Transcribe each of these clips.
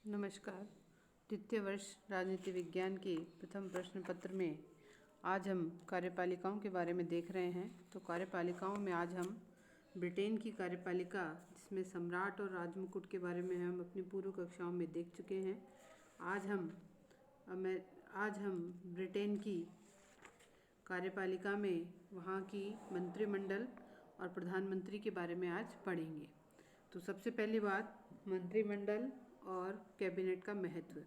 नमस्कार। द्वितीय वर्ष राजनीति विज्ञान के प्रथम प्रश्न पत्र में आज हम कार्यपालिकाओं के बारे में देख रहे हैं। तो कार्यपालिकाओं में आज हम ब्रिटेन की कार्यपालिका, जिसमें सम्राट और राजमुकुट के बारे में हम अपनी पूर्व कक्षाओं में देख चुके हैं। आज हम ब्रिटेन की कार्यपालिका में वहाँ की मंत्रिमंडल और प्रधानमंत्री के बारे में आज पढ़ेंगे। तो सबसे पहली बात, मंत्रिमंडल और कैबिनेट का महत्व।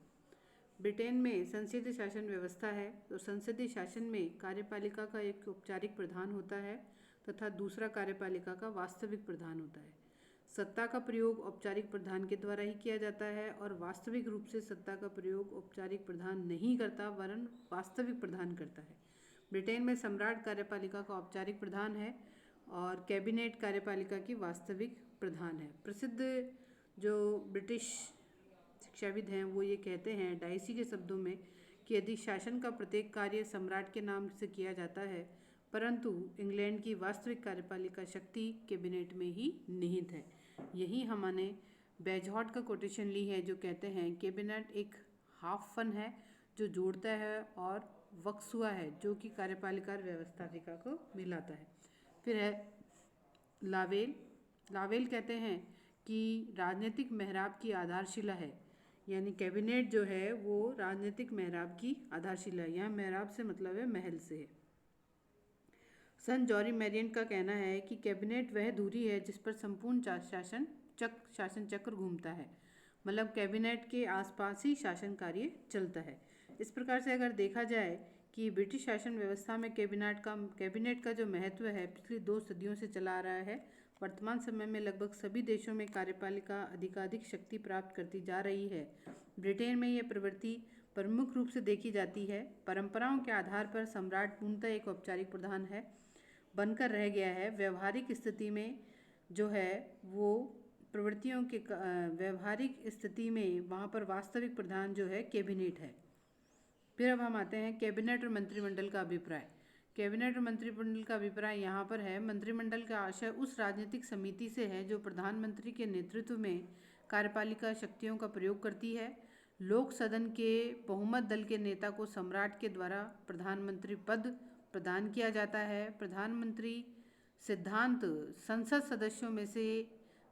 ब्रिटेन में संसदीय शासन व्यवस्था है। तो संसदीय शासन में कार्यपालिका का एक औपचारिक प्रधान होता है तथा दूसरा कार्यपालिका का वास्तविक प्रधान होता है। सत्ता का प्रयोग औपचारिक प्रधान के द्वारा ही किया जाता है और वास्तविक रूप से सत्ता का प्रयोग औपचारिक प्रधान नहीं करता, वरन वास्तविक प्रधान करता है। ब्रिटेन में सम्राट कार्यपालिका का औपचारिक प्रधान है और कैबिनेट कार्यपालिका की वास्तविक प्रधान है। प्रसिद्ध जो ब्रिटिश शिक्षाविद हैं वो ये कहते हैं डाइसी के शब्दों में कि यदि शासन का प्रत्येक कार्य सम्राट के नाम से किया जाता है, परंतु इंग्लैंड की वास्तविक कार्यपालिका शक्ति कैबिनेट में ही निहित है। यही हमने बेजहॉट का कोटेशन ली है, जो कहते हैं कैबिनेट एक हाफ फन है जो जोड़ता है और वक्सुआ है जो कि कार्यपालिका व्यवस्थापिका को मिलाता है। फिर है लावेल कहते हैं कि राजनीतिक मेहराब की आधारशिला है, यानी कैबिनेट जो है वो राजनीतिक मेहराब की आधारशिला है। यहाँ मेहराब से मतलब है महल से है। सन जॉरी मैरियन का कहना है कि कैबिनेट वह धुरी है जिस पर संपूर्ण शासन चक्र घूमता है, मतलब कैबिनेट के आसपास ही शासन कार्य चलता है। इस प्रकार से अगर देखा जाए कि ब्रिटिश शासन व्यवस्था में कैबिनेट का जो महत्व है पिछली 2 सदियों से चला आ रहा है। वर्तमान समय में लगभग सभी देशों में कार्यपालिका अधिकाधिक शक्ति प्राप्त करती जा रही है। ब्रिटेन में यह प्रवृत्ति प्रमुख रूप से देखी जाती है। परंपराओं के आधार पर सम्राट पूर्णतः एक औपचारिक प्रधान है बनकर रह गया है। व्यवहारिक स्थिति में जो है वो प्रवृत्तियों के व्यवहारिक स्थिति में वहाँ पर वास्तविक प्रधान जो है कैबिनेट है। फिर अब हम आते हैं कैबिनेट और मंत्रिमंडल का अभिप्राय। कैबिनेट और मंत्रिमंडल का अभिप्राय यहाँ पर है, मंत्रिमंडल का आशय उस राजनीतिक समिति से है जो प्रधानमंत्री के नेतृत्व में कार्यपालिका शक्तियों का प्रयोग करती है। लोक सदन के बहुमत दल के नेता को सम्राट के द्वारा प्रधानमंत्री पद प्रदान किया जाता है। प्रधानमंत्री सिद्धांत संसद सदस्यों में से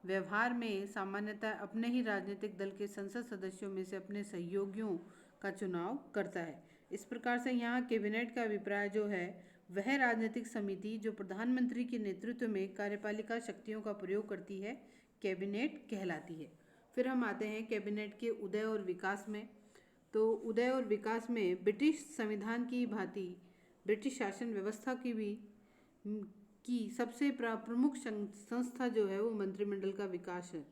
व्यवहार में सामान्यतः अपने ही राजनीतिक दल के संसद सदस्यों में से अपने सहयोगियों का चुनाव करता है। इस प्रकार से यहाँ कैबिनेट का अभिप्राय जो है वह राजनीतिक समिति जो प्रधानमंत्री के नेतृत्व में कार्यपालिका शक्तियों का प्रयोग करती है, कैबिनेट कहलाती है। फिर हम आते हैं कैबिनेट के उदय और विकास में। तो उदय और विकास में ब्रिटिश संविधान की भांति ब्रिटिश शासन व्यवस्था की सबसे प्रमुख संस्था जो है वो मंत्रिमंडल का विकास है।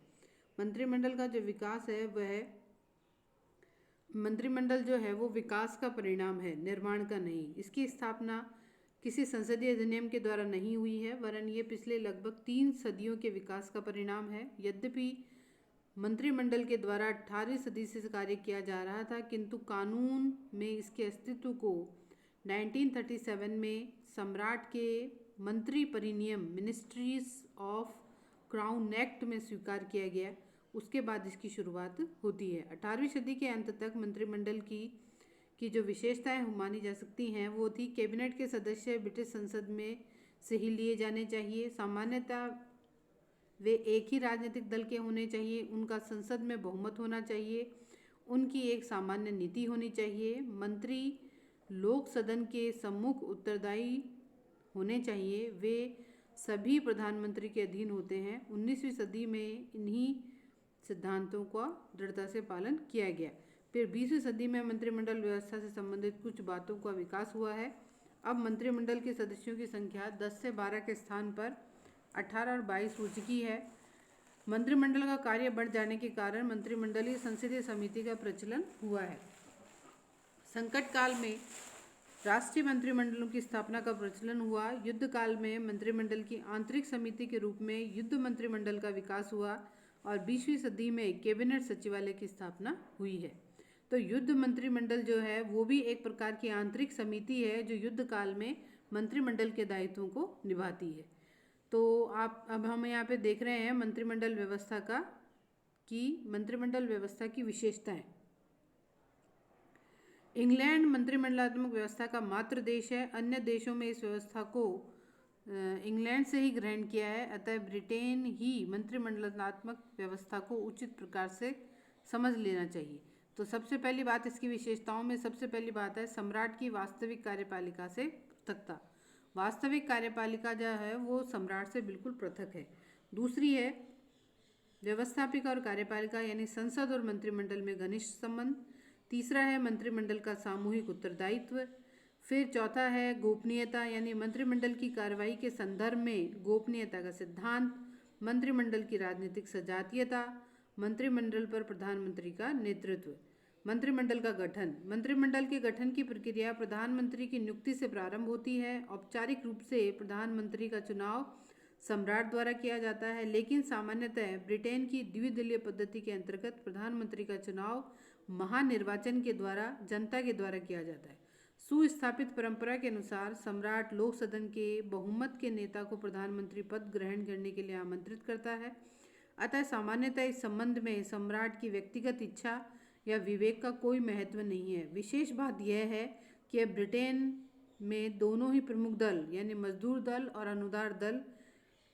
मंत्रिमंडल का जो विकास है वह मंत्रिमंडल जो है वो विकास का परिणाम है, निर्माण का नहीं। इसकी स्थापना किसी संसदीय अधिनियम के द्वारा नहीं हुई है, वरन ये पिछले लगभग 3 सदियों के विकास का परिणाम है। यद्यपि मंत्रिमंडल के द्वारा 18वीं सदी से कार्य किया जा रहा था, किंतु कानून में इसके अस्तित्व को 1937 में सम्राट के मंत्री परिनियम मिनिस्ट्रीज ऑफ क्राउन एक्ट में स्वीकार किया गया। उसके बाद इसकी शुरुआत होती है। 18वीं सदी के अंत तक मंत्रिमंडल की जो विशेषताएं मानी जा सकती हैं वो थी, कैबिनेट के सदस्य ब्रिटिश संसद में से ही लिए जाने चाहिए। सामान्यतः वे एक ही राजनीतिक दल के होने चाहिए। उनका संसद में बहुमत होना चाहिए। उनकी एक सामान्य नीति होनी चाहिए। मंत्री लोक सदन के सम्मुख उत्तरदायी होने चाहिए। वे सभी प्रधानमंत्री के अधीन होते हैं। 19वीं सदी में इन्हीं सिद्धांतों का दृढ़ता से पालन किया गया। फिर 20वीं सदी में मंत्रिमंडल व्यवस्था से संबंधित कुछ बातों का विकास हुआ है। अब मंत्रिमंडल के सदस्यों की संख्या 10 से 12 के स्थान पर 18 और 22 हो चुकी है। मंत्रिमंडल का कार्य बढ़ जाने के कारण मंत्रिमंडलीय संसदीय समिति का प्रचलन हुआ है। संकट काल में राष्ट्रीय मंत्रिमंडलों की स्थापना का प्रचलन हुआ। युद्ध काल में मंत्रिमंडल की आंतरिक समिति के रूप में युद्ध मंत्रिमंडल का विकास हुआ और 20वीं सदी में कैबिनेट सचिवालय की स्थापना हुई है। तो युद्ध मंत्रिमंडल जो है वो भी एक प्रकार की आंतरिक समिति है जो युद्ध काल में मंत्रिमंडल के दायित्वों को निभाती है। तो अब हम यहाँ पे देख रहे हैं मंत्रिमंडल व्यवस्था का की मंत्रिमंडल व्यवस्था की विशेषताएं। इंग्लैंड मंत्रिमंडलात्मक व्यवस्था का मात्र देश है। अन्य देशों में इस व्यवस्था को इंग्लैंड से ही ग्रहण किया है। अतः ब्रिटेन ही मंत्रिमंडलात्मक व्यवस्था को उचित प्रकार से समझ लेना चाहिए। तो सबसे पहली बात इसकी विशेषताओं में सबसे पहली बात है सम्राट की वास्तविक कार्यपालिका से पृथकता। वास्तविक कार्यपालिका जो है वो सम्राट से बिल्कुल पृथक है। दूसरी है व्यवस्थापिका और कार्यपालिका यानी संसद और मंत्रिमंडल में घनिष्ठ संबंध। तीसरा है मंत्रिमंडल का सामूहिक उत्तरदायित्व। फिर चौथा है गोपनीयता यानी मंत्रिमंडल की कार्रवाई के संदर्भ में गोपनीयता का सिद्धांत। मंत्रिमंडल की राजनीतिक सजातीयता। मंत्रिमंडल पर प्रधानमंत्री का नेतृत्व। मंत्रिमंडल का गठन। मंत्रिमंडल के गठन की प्रक्रिया प्रधानमंत्री की नियुक्ति से प्रारंभ होती है। औपचारिक रूप से प्रधानमंत्री का चुनाव सम्राट द्वारा किया जाता है, लेकिन सामान्यतः ब्रिटेन की द्विदलीय पद्धति के अंतर्गत प्रधानमंत्री का चुनाव महानिर्वाचन के द्वारा जनता के द्वारा किया जाता है। सुस्थापित परंपरा के अनुसार सम्राट लोक सदन के बहुमत के नेता को प्रधानमंत्री पद ग्रहण करने के लिए आमंत्रित करता है। अतः सामान्यतः इस संबंध में सम्राट की व्यक्तिगत इच्छा या विवेक का कोई महत्व नहीं है। विशेष बात यह है कि ब्रिटेन में दोनों ही प्रमुख दल यानी मजदूर दल और अनुदार दल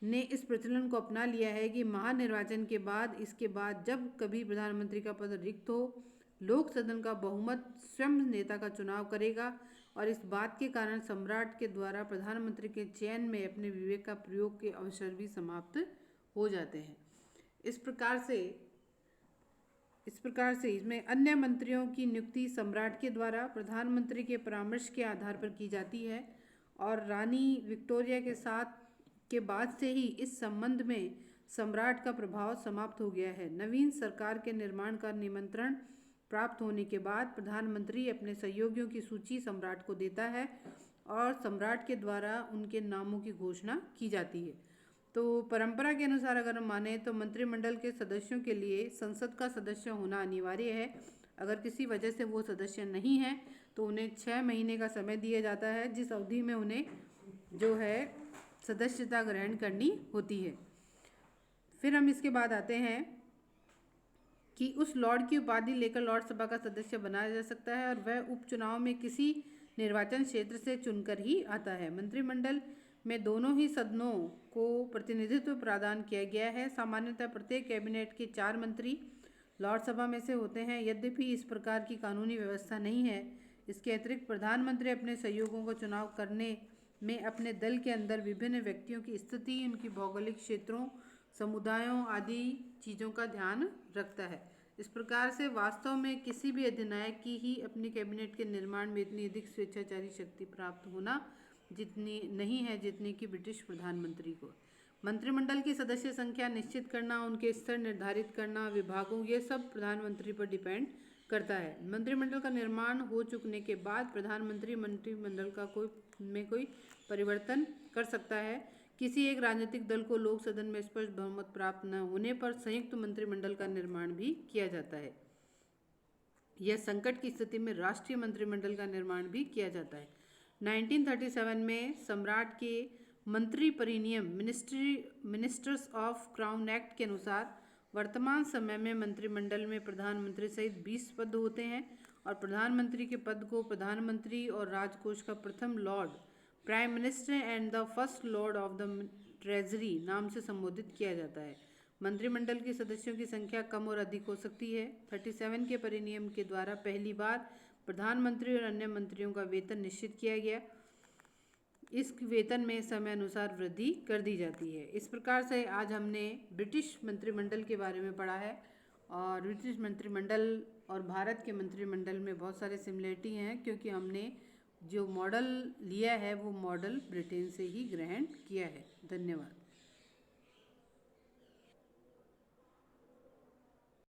ने इस प्रचलन को अपना लिया है कि महानिर्वाचन के बाद इसके बाद जब कभी प्रधानमंत्री का पद रिक्त हो, लोक सदन का बहुमत स्वयं नेता का चुनाव करेगा और इस बात के कारण सम्राट के द्वारा प्रधानमंत्री के चयन में अपने विवेक का प्रयोग के अवसर भी समाप्त हो जाते हैं। इस प्रकार से इसमें अन्य मंत्रियों की नियुक्ति सम्राट के द्वारा प्रधानमंत्री के परामर्श के आधार पर की जाती है और रानी विक्टोरिया के बाद से ही इस संबंध में सम्राट का प्रभाव समाप्त हो गया है। नवीन सरकार के निर्माण का निमंत्रण प्राप्त होने के बाद प्रधानमंत्री अपने सहयोगियों की सूची सम्राट को देता है और सम्राट के द्वारा उनके नामों की घोषणा की जाती है। तो परंपरा के अनुसार अगर हम माने तो मंत्रिमंडल के सदस्यों के लिए संसद का सदस्य होना अनिवार्य है। अगर किसी वजह से वो सदस्य नहीं है तो उन्हें 6 महीने का समय दिया जाता है, जिस अवधि में उन्हें जो है सदस्यता ग्रहण करनी होती है। फिर हम इसके बाद आते हैं कि उस लॉर्ड की उपाधि लेकर लॉर्ड सभा का सदस्य बनाया जा सकता है और वह उपचुनाव में किसी निर्वाचन क्षेत्र से चुनकर ही आता है। मंत्रिमंडल में दोनों ही सदनों को प्रतिनिधित्व प्रदान किया गया है। सामान्यतः प्रत्येक कैबिनेट के 4 मंत्री लॉर्ड सभा में से होते हैं। यद्यपि इस प्रकार की कानूनी व्यवस्था नहीं है। इसके अतिरिक्त प्रधानमंत्री अपने सहयोगियों का चुनाव करने में अपने दल के अंदर विभिन्न व्यक्तियों की स्थिति, उनकी भौगोलिक क्षेत्रों, समुदायों आदि चीज़ों का ध्यान रखता है। इस प्रकार से वास्तव में किसी भी अधिनायक की ही अपने कैबिनेट के निर्माण में इतनी अधिक स्वेच्छाचारी शक्ति प्राप्त होना जितनी नहीं है जितनी कि ब्रिटिश प्रधानमंत्री को। मंत्रिमंडल की सदस्य संख्या निश्चित करना, उनके स्तर निर्धारित करना, विभागों, ये सब प्रधानमंत्री पर डिपेंड करता है। मंत्रिमंडल का निर्माण हो चुकने के बाद प्रधानमंत्री मंत्रिमंडल का कोई परिवर्तन कर सकता है। किसी एक राजनीतिक दल को लोक सदन में स्पष्ट बहुमत प्राप्त न होने पर संयुक्त मंत्रिमंडल का निर्माण भी किया जाता है। यह संकट की स्थिति में राष्ट्रीय मंत्रिमंडल का निर्माण भी किया जाता है। 1937 में सम्राट के मंत्री परिनियम मिनिस्टर्स ऑफ क्राउन एक्ट के अनुसार वर्तमान समय में मंत्रिमंडल में प्रधानमंत्री सहित 20 पद होते हैं और प्रधानमंत्री के पद को प्रधानमंत्री और राजकोष का प्रथम Lord, prime minister and the first Lord of the treasury नाम से संबोधित किया जाता है। मंत्रिमंडल के सदस्यों की संख्या कम और अधिक हो सकती है। 37 के परिनियम के द्वारा पहली बार प्रधानमंत्री और अन्य मंत्रियों का वेतन निश्चित किया गया। इस वेतन में समय अनुसार वृद्धि कर दी जाती है। इस प्रकार से आज हमने ब्रिटिश मंत्रिमंडल के बारे में पढ़ा है और ब्रिटिश मंत्रिमंडल और भारत के मंत्रिमंडल में बहुत सारे सिमिलरिटी हैं, क्योंकि हमने जो मॉडल लिया है वो मॉडल ब्रिटेन से ही ग्रहण किया है। धन्यवाद।